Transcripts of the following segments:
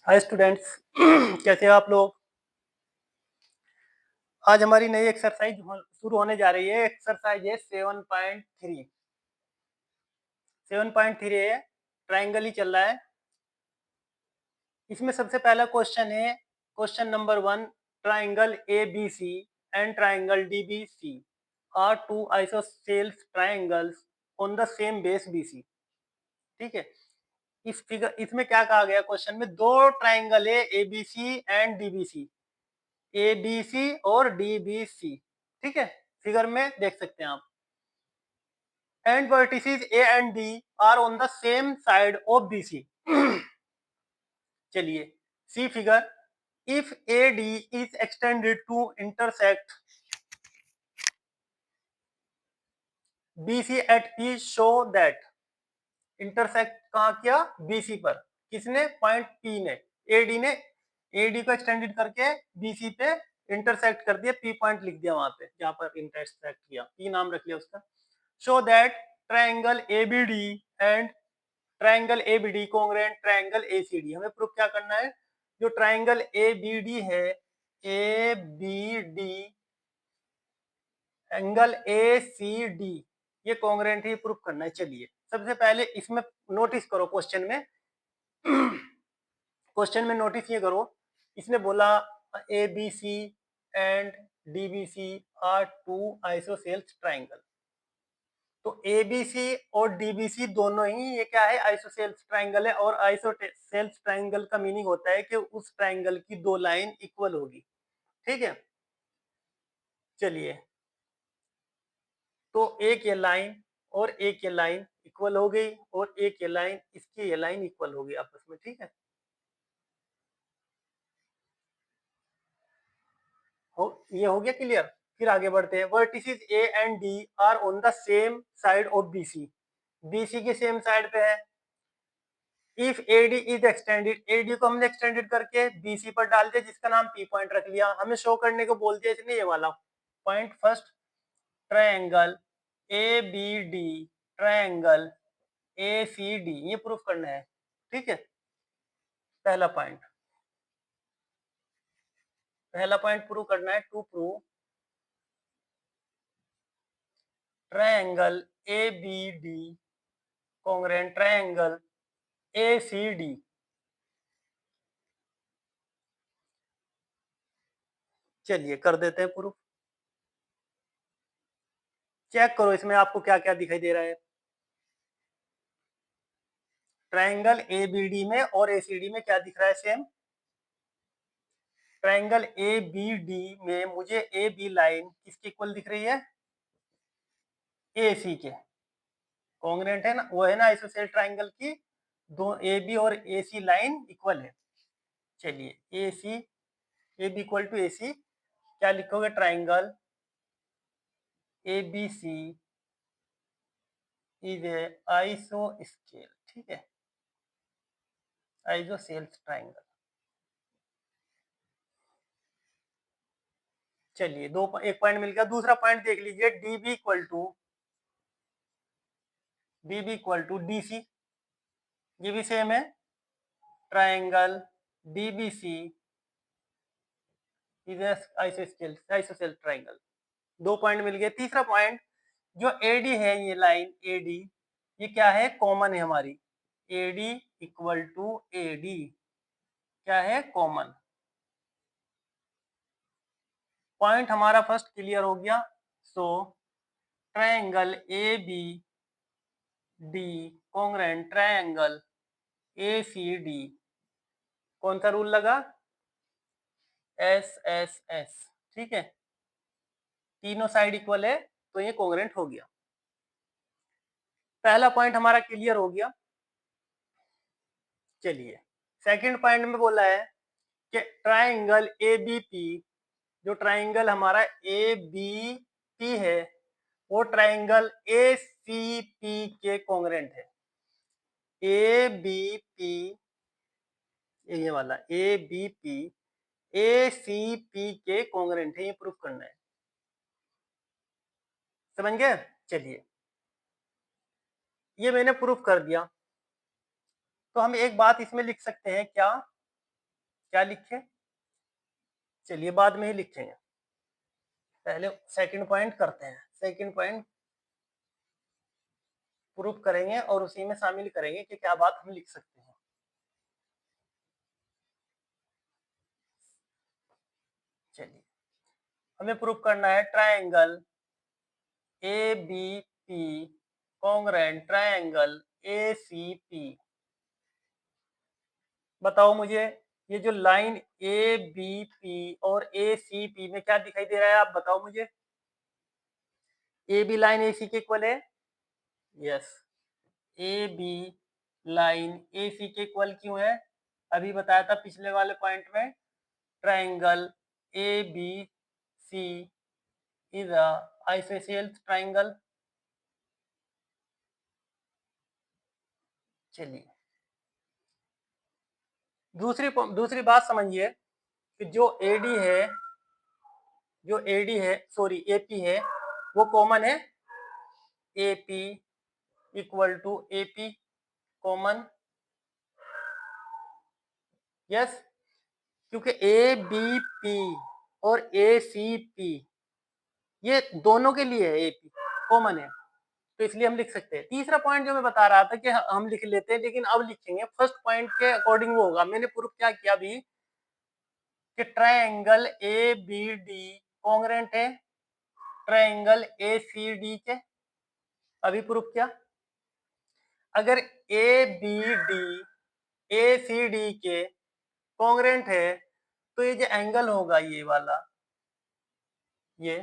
Hi students कैसे हो आप लोग। आज हमारी नई एक्सरसाइज शुरू होने जा रही है। एक्सरसाइज है 7.3। 7.3 है, ट्राइंगल ही चल रहा है। इसमें सबसे पहला क्वेश्चन है, question number 1। Triangle A B C and triangle D B C are two isosceles triangles on the same base B C. ठीक है, इस फिगर इसमें क्या कहा गया क्वेश्चन में, दो ट्राइंगल है A B C and D B C, A B C और डी बी सी। ठीक है, फिगर में देख सकते हैं आप। And vertices A and D are on the same side of B C. चलिए see figure. If A D is extended to intersect B C at P, show that. Intersect कहाँ किया? बी सी पर। किसने? Point P ने, A D ने A D को extended करके B C पे इंटरसेक्ट कर दिया, पी पॉइंट लिख दिया वहां पे जहां पर इंटरसेक्ट किया, पी नाम रख लिया उसका। Show that triangle ABD and triangle ABD congruent triangle ACD. हमें प्रूफ क्या करना है? जो ट्राइंगल एबीडी है, एबीडी एंगल एसीडी ये कॉन्ग्रुएंट ही प्रूफ करना है। चलिए सबसे पहले इसमें नोटिस करो, क्वेश्चन में क्वेश्चन में नोटिस ये करो, इसने बोला A B C and D B C are two isosceles triangle. तो ए बी सी और डी बी सी दोनों ही ये क्या है? आइसोसेल्स ट्राइंगल है। और आइसोसेल्स ट्राइंगल का मीनिंग होता है कि उस ट्राइंगल की दो लाइन इक्वल होगी। ठीक है, चलिए तो एक ये लाइन और एक ये लाइन इक्वल हो गई, और एक ये लाइन इसकी ये लाइन इक्वल हो गई आपस में। ठीक है, ये हो गया क्लियर। फिर आगे बढ़ते हैं। Vertices A and D are on the same side of B C. B C के सेम साइड पे है। If AD is extended, AD को हमने एक्सटेंडेड करके बीसी पर डाल दिया, जिसका नाम पी पॉइंट रख लिया। हमें शो करने को बोल दिया इसने ये वाला point first. Triangle A B D triangle A C D, ये प्रूफ करना है। ठीक है, पहला पॉइंट प्रूव करना है। To prove triangle A B D congruent triangle A C D. चलिए कर देते हैं प्रूफ। चेक करो इसमें आपको क्या क्या दिखाई दे रहा है। ट्राइंगल ए बी डी में और ए सी डी में क्या दिख रहा है? Same. Triangle A B D में मुझे ए बी लाइन किसकी इक्वल दिख रही है? ए सी के कॉन्ग्रुएंट है ना, वो है ना आइसोसेल ट्राइंगल की। दो ए बी और ए सी लाइन इक्वल है। चलिए A C, A B equal to A C, क्या लिखोगे? Triangle A B C is a आइसोस्केल। ठीक है, आइसोसेल्स ट्राइंगल। चलिए एक पॉइंट मिल गया। दूसरा पॉइंट देख लीजिए, D B equal to D C, ये भी सेम है। Triangle D B C is isosceles triangle. दो पॉइंट मिल गए। तीसरा पॉइंट, जो एडी है, ये लाइन एडी ये क्या है? कॉमन है हमारी। एडी इक्वल टू एडी क्या है? कॉमन। पॉइंट हमारा फर्स्ट क्लियर हो गया। So triangle A B D congruent triangle A C D, कौन सा रूल लगा? S S S. ठीक है, तीनों साइड इक्वल है तो ये कॉन्ग्रुएंट हो गया। पहला पॉइंट हमारा क्लियर हो गया। चलिए सेकंड पॉइंट में बोला है कि ट्राइंगल ए बी पी, जो ट्राइंगल हमारा ए बी पी है वो ट्राइंगल ए सी पी के कॉन्ग्रुएंट है। ए बी पी, ये वाला A B P A C P के कॉन्ग्रुएंट है, ये प्रूफ करना है। समझ गए? चलिए ये मैंने प्रूफ कर दिया। तो हम एक बात इसमें लिख सकते हैं क्या? क्या लिखे? चलिए बाद में ही लिखेंगे, पहले सेकंड पॉइंट करते हैं। सेकंड पॉइंट प्रूफ करेंगे और उसी में शामिल करेंगे कि क्या बात हम लिख सकते हैं। चलिए, हमें प्रूफ करना है triangle A B P congruent triangle A C P. बताओ मुझे, ये जो लाइन ए बी पी और ए सी पी में क्या दिखाई दे रहा है, आप बताओ मुझे। A B line A C के इक्वल है, यस। ए बी लाइन ए सी के इक्वल क्यों है? अभी बताया था पिछले वाले पॉइंट में, triangle A B C is a isosceles triangle. चलिए, दूसरी बात समझिए कि जो एडी है, सॉरी एपी है, वो कॉमन है। AP equal to AP common, yes, क्योंकि ए बी पी और ए सी पी ये दोनों के लिए है, एपी कॉमन है, तो इसलिए हम लिख सकते हैं। तीसरा पॉइंट जो मैं बता रहा था कि हम लिख लेते हैं, लेकिन अब लिखेंगे फर्स्ट पॉइंट के अकॉर्डिंग वो होगा। मैंने प्रूफ क्या किया अभी कि triangle A B D congruent है ट्रायंगल ए सी डी के। अभी प्रूफ किया, अगर A B D A C D के कॉन्ग्रुएंट है तो ये जो एंगल होगा ये वाला, ये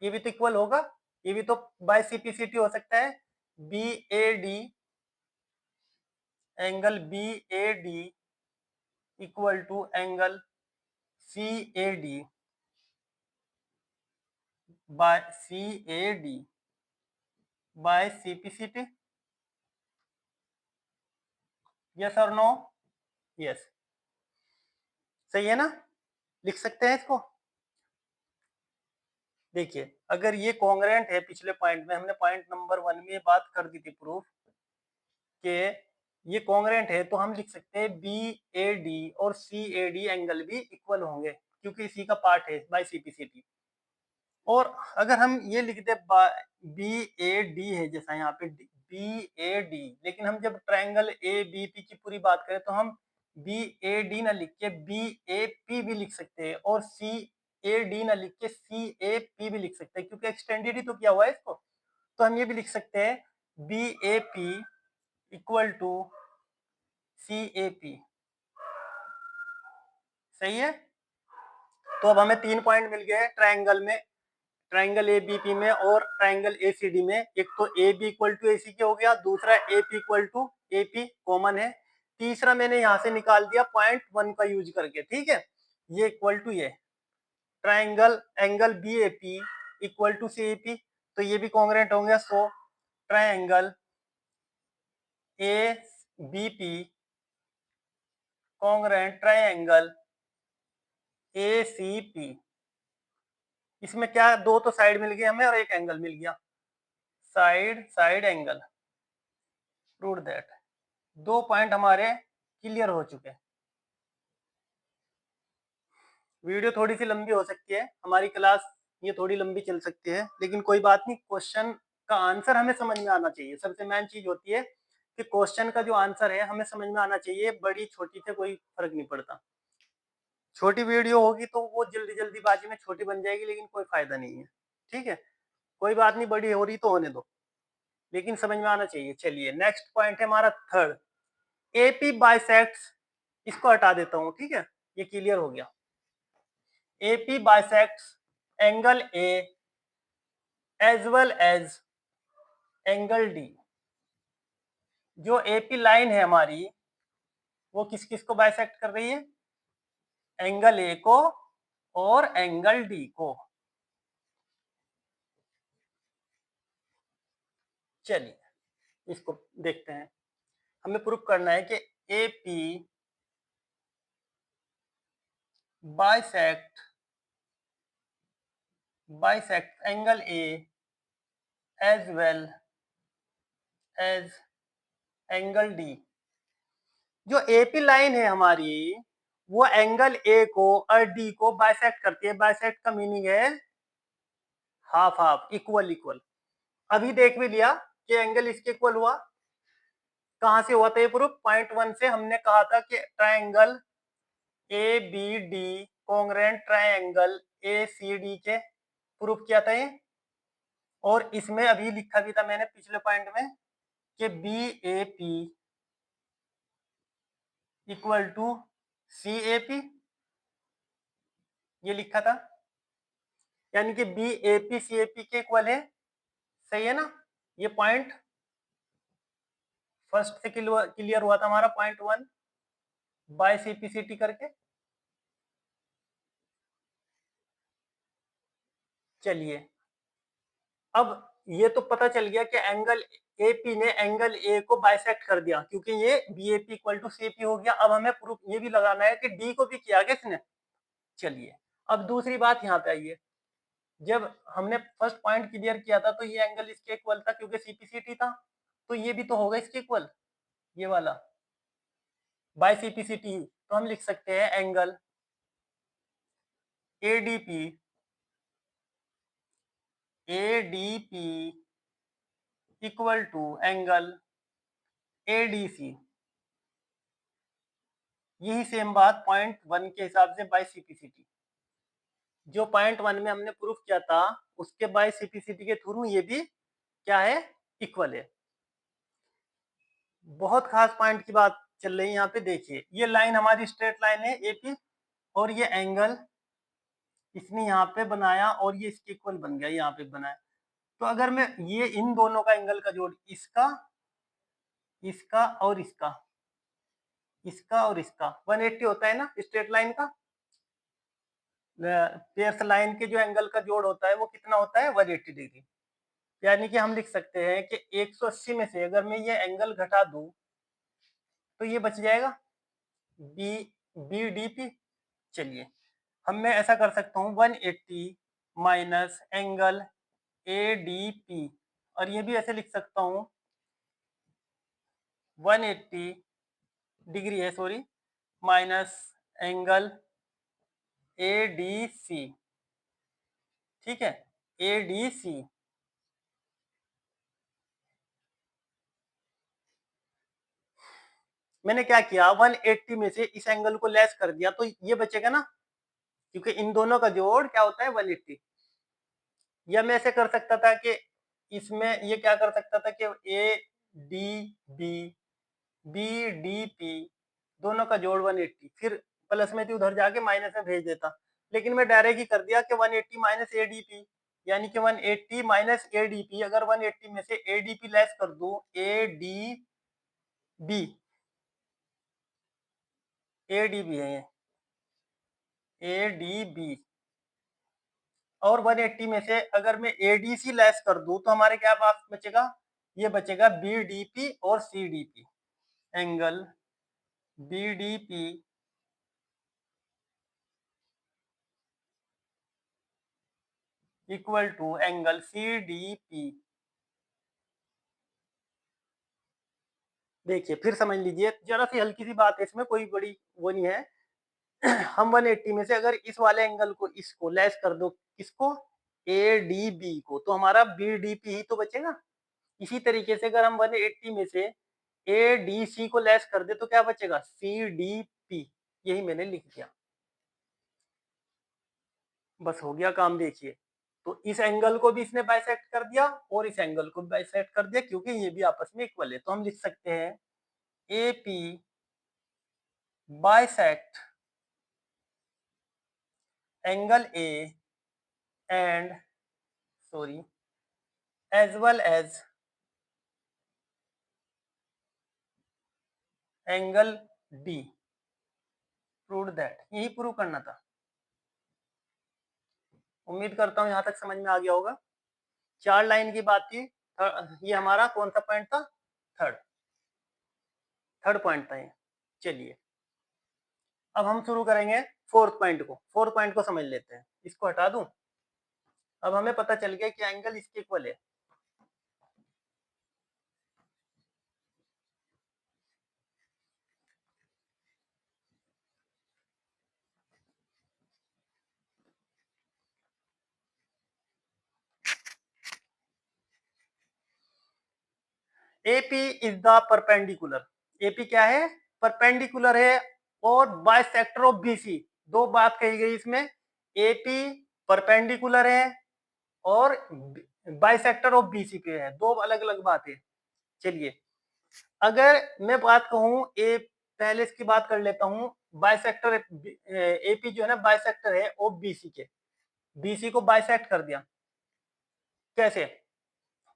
भी तो इक्वल होगा, ये भी तो बाय सीपीसीटी हो सकता है। B A D, angle B A D equal to angle C A D by C A D by CPCT, yes or no? Yes, सही है ना? लिख सकते हैं इसको। देखिए, अगर ये कॉन्ग्रुएंट है, पिछले पॉइंट में हमने पॉइंट नंबर 1 में बात कर दी थी प्रूफ के ये कॉन्ग्रुएंट है, तो हम लिख सकते हैं बी ए डी और सी ए डी एंगल भी इक्वल होंगे, क्योंकि इसी का पार्ट है बाय सीपीसीटी। और अगर हम ये लिख दे बी ए डी है, जैसा यहाँ पे बी ए डी, लेकिन हम जब ट्रायंगल ए बी पी की पूरी बात करें तो हम बी ए डी ना लिख के बी ए पी भी लिख सकते हैं, और सी ए डी ना लिख के सी ए पी भी लिख सकते हैं, क्योंकि एक्सटेंडेड ही तो किया हुआ है इसको। तो हम ये भी लिख सकते हैं B A P equal to C A P, सही है। तो अब हमें 3 पॉइंट मिल गए ट्रायंगल में, ट्रायंगल ए बी पी में और ट्रायंगल ए सी डी में। एक तो A B equal to A C के हो गया, दूसरा A P equal to A P common है, तीसरा मैंने यहाँ से निकाल दिया पॉइंट 1 का यूज करके, ठीक है। ये इक्वल टू ये triangle angle B A P equal to C A P, तो ये भी कॉन्ग्रुएंट होंगे। So triangle A B P congruent triangle A C P. इसमें क्या, दो तो साइड मिल गए हमें और एक एंगल मिल गया, side angle, prove that. 2 point हमारे क्लियर हो चुके हैं। वीडियो थोड़ी सी लंबी हो सकती है, हमारी क्लास ये थोड़ी लंबी चल सकती है, लेकिन कोई बात नहीं, क्वेश्चन का आंसर हमें समझ में आना चाहिए। सबसे मेन चीज होती है कि क्वेश्चन का जो आंसर है हमें समझ में आना चाहिए, बड़ी छोटी से कोई फर्क नहीं पड़ता। छोटी वीडियो होगी तो वो जल्दीबाजी में छोटी बन जाएगी, लेकिन कोई फायदा नहीं है, ठीक है। कोई बात नहीं, बड़ी हो रही तो होने दो, लेकिन समझ में आना चाहिए। चलिए, नेक्स्ट पॉइंट है हमारा थर्ड, एपी बाइसेक्ट्स, इसको हटा देता हूं, ठीक है, ये क्लियर हो गया। AP bisects angle A as well as angle D. जो एपी लाइन है हमारी, वो किस किस को बाइसेक्ट कर रही है? एंगल ए को और एंगल डी को। चलिए, इसको देखते हैं। हमें प्रूफ करना है कि AP bisect angle A as well as angle D. जो एपी लाइन है हमारी, वो एंगल ए को और डी को बाइसेक्ट करती है। बाइसेक्ट का मीनिंग है हाफ हाफ, इक्वल इक्वल। अभी देख भी लिया कि एंगल इसके इक्वल हुआ। कहां से हुआ था ये प्रूफ? पॉइंट 1 से हमने कहा था कि triangle A B D congruent triangle A C D के प्रूफ किया था ये। और इसमें अभी लिखा भी था मैंने पिछले पॉइंट में कि B A P equal to C A P, ये लिखा था। यानी कि B A P C A P के इक्वल है। सही है ना? ये पॉइंट फर्स्ट से क्लियर हुआ था हमारा पॉइंट 1 बाय सीपीसीटी करके। चलिए, अब ये तो पता चल गया कि एंगल एपी ने एंगल ए को बाइसेक्ट कर दिया, क्योंकि ये बीएपी इक्वल टू सीपी हो गया। अब हमें प्रूफ ये भी लगाना है कि डी को भी किया गया इसने। चलिए, अब दूसरी बात यहाँ पे आइए। जब हमने फर्स्ट पॉइंट क्लियर किया था तो ये एंगल इसके इक्वल था क्योंकि सीपीसीटी था, तो ये भी तो होगा इसके इक्वल, ये वाला बाय सीपीसीटी। तो हम लिख सकते हैं angle ADP ADP equal to angle ADC. यही सेम बात पॉइंट 1 के हिसाब से बाय सीपीसीटी, जो पॉइंट 1 में हमने प्रूफ किया था उसके बाय सीपीसीटी के थ्रू ये भी क्या है? इक्वल है। बहुत खास पॉइंट की बात चल रही है यहाँ पे। देखिए, ये लाइन हमारी स्ट्रेट लाइन है एपी, और ये एंगल इसने यहाँ पे बनाया और ये इसके इक्वल बन गया, यहाँ पे बनाया। तो अगर मैं ये इन दोनों का एंगल का जोड़, इसका इसका और इसका, इसका और इसका 180 होता है ना स्ट्रेट लाइन का। पेयर्स लाइन के जो एंगल का जोड़ होता है वो कितना होता है? 180 डिग्री। यानी कि हम लिख सकते हैं कि 180 में से अगर मैं ये एंगल घटा दूं तो ये बच जाएगा बी बी डी पी। चलिए, हम मैं ऐसा कर सकता हूँ 180 minus angle A D P, और ये भी ऐसे लिख सकता हूँ 180 डिग्री है sorry, minus angle A D C. ठीक है, ए डी सी। मैंने क्या किया, 180 में से इस एंगल को लेस कर दिया तो ये बचेगा ना, क्योंकि इन दोनों का जोड़ क्या होता है? 180। या मैं ऐसे कर सकता था कि इसमें ये क्या कर सकता था कि A D B B D P दोनों का जोड़ 180, फिर प्लस में थी उधर जाके माइनस में भेज देता। लेकिन मैं डायरेक्ट ही कर दिया कि 180 माइनस ए डी पी, यानी कि 180 माइनस ए डी पी। अगर 180 में से ए डी पी लेस कर दूं, A D B, A D B है ये, ए डी बी। और 180 में से अगर मैं एडीसी लेस कर दूं तो हमारे क्या पास बचेगा? ये बचेगा बीडीपी और CDP. Angle BDP equal to angle CDP. देखिए, फिर समझ लीजिए, जरा सी हल्की सी बात है इसमें, कोई बड़ी वो नहीं है। हम 180 में से अगर इस वाले एंगल को इसको लेस कर दो, किसको? ए डी बी को, तो हमारा बी डी पी ही तो बचेगा। इसी तरीके से अगर हम 180 में से ए डी सी को लेस कर दे तो क्या बचेगा? C D P. यही मैंने लिख दिया, बस हो गया काम। देखिए, तो इस एंगल को भी इसने बाइसेक्ट कर दिया और इस एंगल को भी बाइसेक्ट कर दिया, क्योंकि ये भी आपस में इक्वल है। तो हम लिख सकते हैं A P bisect angle A and sorry as well as angle D. Prove that, यही प्रूव करना था। उम्मीद करता हूँ यहाँ तक समझ में आ गया होगा। 4 लाइन की बात थी। ये हमारा कौन सा पॉइंट था? थर्ड थर्ड पॉइंट था ये। चलिए, अब हम शुरू करेंगे फोर्थ पॉइंट को। फोर्थ पॉइंट को समझ लेते हैं, इसको हटा दूं। अब हमें पता चल गया कि एंगल इसके इक्वल है। AP is the perpendicular, AP क्या है, परपेंडिकुलर है और बाइसेक्टर ऑफ BC, दो बात कही गई इसमें, AP परपेंडिकुलर है और बाइसेक्टर ऑफ BC पे है, दो अलग अलग बातें। चलिए अगर मैं बात कहूं पहले इसकी बात कर लेता हूं, बाइसेक्टर AP जो है ना बाइसेक्टर है ऑफ BC के, BC को बाइसेक्ट कर दिया, कैसे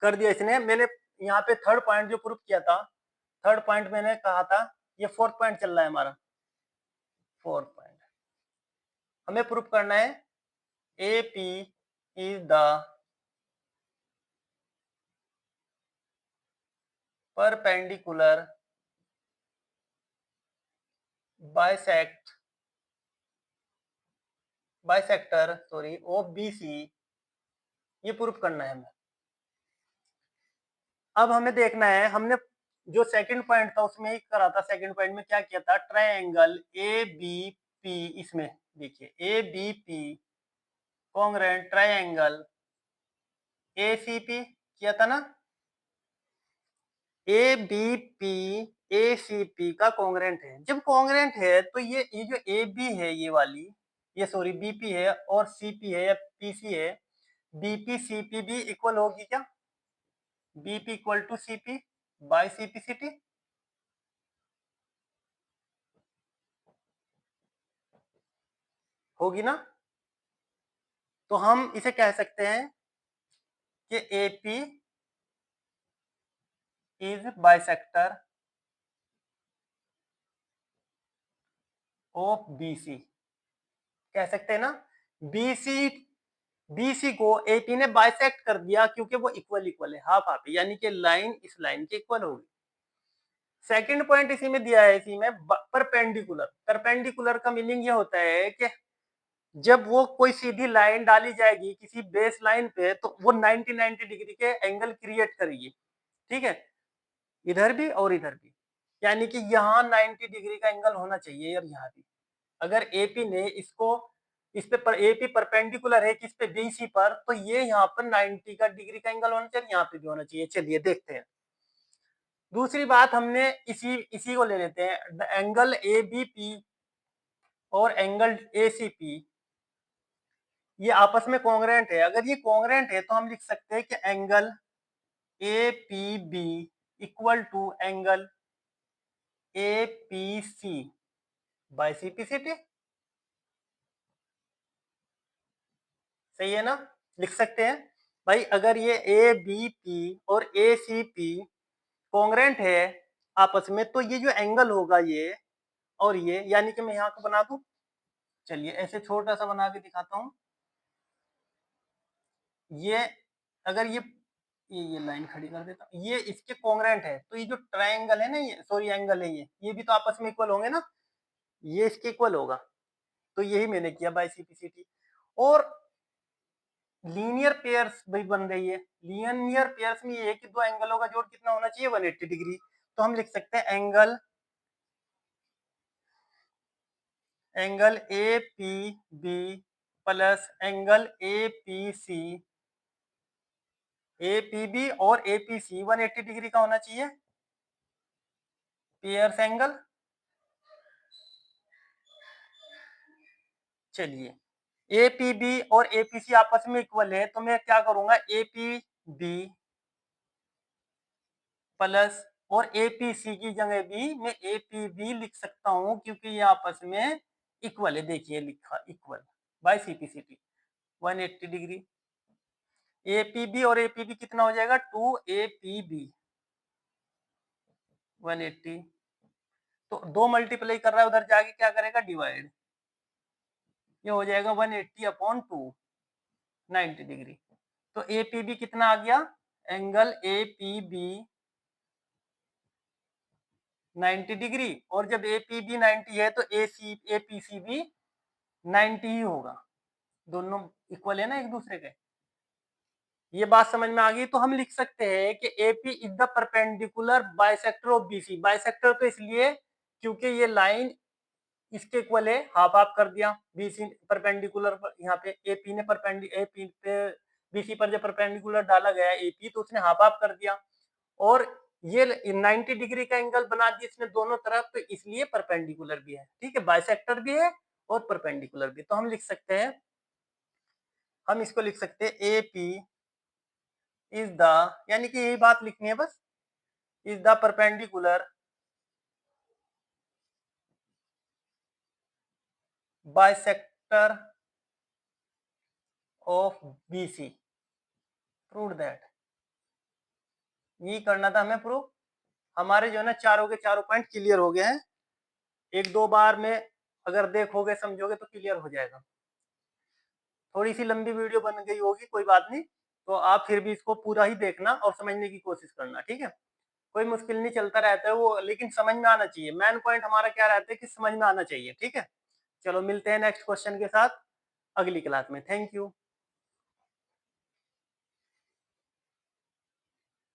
कर दिया इसने, मैंने यहाँ पे थर्ड पॉइंट जो प्रूफ किया था, थर्ड पॉइंट मैंने कहा था, ये फोर्थ पॉइंट चल रहा है हमारा, फोर्थ पॉइंट हमें प्रूफ करना है, AP is the perpendicular bisector sorry of BC, ये प्रूफ करना है हमें। अब हमें देखना है, हमने जो सेकंड पॉइंट था उसमें ही करा था, सेकंड पॉइंट में क्या किया था, ट्रायंगल ABP, इसमें देखिए ABP कॉन्ग्रुएंट ट्रायंगल ACP किया था ना, ABP ACP का कॉन्ग्रुएंट है, जब कॉन्ग्रुएंट है तो ये जो AB है ये वाली, ये सॉरी BP है और CP है या PC है, BP CP भी इक्वल होगी क्या, BP equal to CP by CPCT, होगी ना, तो हम इसे कह सकते हैं कि AP is bisector of BC, कह सकते हैं ना, BC BC को AP ने बाइसेक्ट कर दिया क्योंकि वो इक्वल इक्वल है, हाफ हाफ है, यानी कि लाइन इस लाइन के इक्वल होगी। सेकंड पॉइंट इसी में दिया है, इसी में परपेंडिकुलर, परपेंडिकुलर का मीनिंग ये होता है कि जब वो कोई सीधी लाइन डाली जाएगी किसी बेस लाइन पे तो वो 90 डिग्री के एंगल क्रिएट करेगी, ठीक है, इधर भी और इधर भी, यानी कि यहाँ 90 डिग्री का एंगल होना चाहिए और यहाँ भी, अगर AP ने इसको इस पे AP परपेंडिकुलर है किस पे BC पर, तो ये यहाँ पर 90 का डिग्री का एंगल होना चाहिए, यहाँ पे भी होना चाहिए। चलिए देखते हैं, दूसरी बात हमने इसी इसी को ले लेते हैं, एंगल ABP और एंगल ACP ये आपस में कॉन्ग्रुएंट है, अगर ये कॉन्ग्रुएंट है तो हम लिख सकते हैं कि angle APB equal to angle APC by CPCT, सही है ना, लिख सकते हैं भाई, अगर ये ABP और ACP कॉन्ग्रुएंट है आपस में तो ये जो एंगल होगा ये और ये, यानी कि मैं यहाँ को बना दूं, चलिए ऐसे छोटा सा बना के दिखाता हूँ, ये अगर ये लाइन खड़ी कर देता हूँ, ये इसके कॉन्ग्रुएंट है, तो ये जो ट्रायंगल है ना, ये सॉरी एंगल है, ये भी तो आपस में इक्वल होंगे ना, ये इसके इक्वल होगा, तो यही मैंने किया बाय CPCT। और लीनियर पेयर्स भी बन रही है, लीनियर पेयर्स में ये है कि दो एंगलों का जोड़ कितना होना चाहिए, 180 डिग्री, तो हम लिख सकते हैं angle APB plus angle APB और APC 180 डिग्री का होना चाहिए, पेयर्स एंगल। चलिए APB और APC आपस में इक्वल है, तो मैं क्या करूंगा, APB प्लस और APC की जगह भी मैं APB लिख सकता हूं क्योंकि ये आपस में इक्वल है, देखिए लिखा equal bye CPCT 180 degree, APB और APB कितना हो जाएगा, 2APB 180, तो दो मल्टीप्लाई कर रहा है, उधर जाके क्या करेगा, डिवाइड, ये हो जाएगा 180 अपॉन 2 90 डिग्री, तो APB कितना आ गया, एंगल APB 90 डिग्री, और जब APB 90 है तो APC भी 90 ही होगा, दोनों इक्वल है ना एक दूसरे के, ये बात समझ में आ गई, तो हम लिख सकते हैं कि AP is the perpendicular bisector of BC, bisector तो इसलिए क्योंकि ये लाइन इसके इक्वल है, हाफ हाफ कर दिया, BC परपेंडिकुलर यहाँ पे AP ने AP पे BC पर जब परपेंडिकुलर डाला गया AP तो उसने हाफ हाफ कर दिया, और ये 90 डिग्री का एंगल बना दिया इसने दोनों तरफ, तो इसलिए परपेंडिकुलर भी है, ठीक है, बाइसेक्टर भी है और परपेंडिकुलर भी। तो हम लिख सकते हैं, हम इसको लिख सकते हैं ए पी इज द, यानी कि यही बात लिखनी है बस, is the perpendicular bisector of BC, prove that. ये करना था हमें प्रूव। हमारे जो है ना चारों के चारों पॉइंट क्लियर हो गए हैं, एक दो बार में अगर देखोगे समझोगे तो क्लियर हो जाएगा। थोड़ी सी लंबी वीडियो बन गई होगी, कोई बात नहीं, तो आप फिर भी इसको पूरा ही देखना और समझने की कोशिश करना, ठीक है। कोई मुश्किल नहीं, चलता रहता है वो, लेकिन समझ में आना चाहिए। मेन पॉइंट हमारा क्या रहता है कि समझ में आना चाहिए, ठीक है। चलो मिलते हैं नेक्स्ट क्वेश्चन के साथ अगली क्लास में। Thank you.